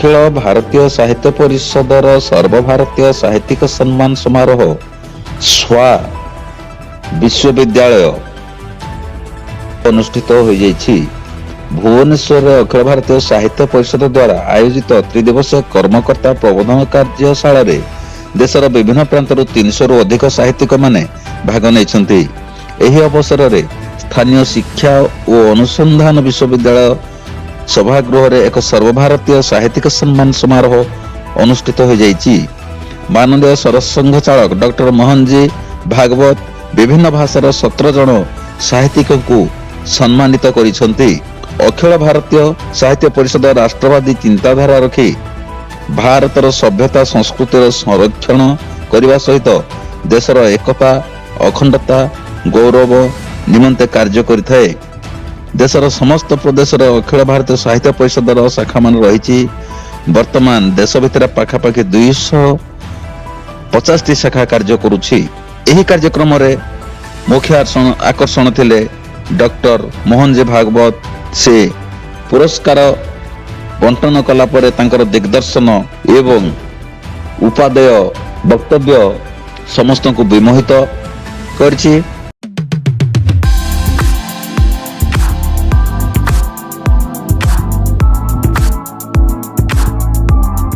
अखिल भारतीय साहित्य परिषदर सर्वभारतीय साहित्यिक सम्मान समारोह स्वा विश्वविद्यालय अनुष्ठित हो जाइछि। भुवनेश्वर अखिल भारतीय साहित्य परिषद द्वारा आयोजित त्रिदिवसीय कर्मकर्ता प्रबोधन कार्यशाला रे देशर विभिन्न प्रांतर 300 रु अधिक साहित्यिक माने भाग नेइछन्ति। एही अवसर रे स्थानीय शिक्षा और अनुसंधान विश्वविद्यालय सभागृह रे एक सर्वभारतीय साहित्यिक सम्मान समारोह अनुष्ठित हो जाइछि। माननीय सरस संघ चालक डॉक्टर मोहन जी भागवत विभिन्न भाषार 17 जन साहित्यिक को सम्मानित करिसन्ति। अखिल भारतीय साहित्य परिषद राष्ट्रवादी चिंताधारा रखी भारतर सभ्यता संस्कृतिर संरक्षण करने सहित देशर एकता अखंडता गौरव निमंते कार्य करिथाए। देशर समस्त प्रदेश अखिल भारतीय साहित्य परिषदर शाखा मान रही। वर्तमान देश भितर पाखापाखि 250 शाखा कार्य करुछि। एही कार्यक्रम रे मुख्य आकर्षण थिले डॉक्टर मोहन जी भागवत। से पुरस्कार बंटन कला परे तांकर दिग्दर्शन एवं उपादेय वक्तव्य समस्त को विमोहित करछि।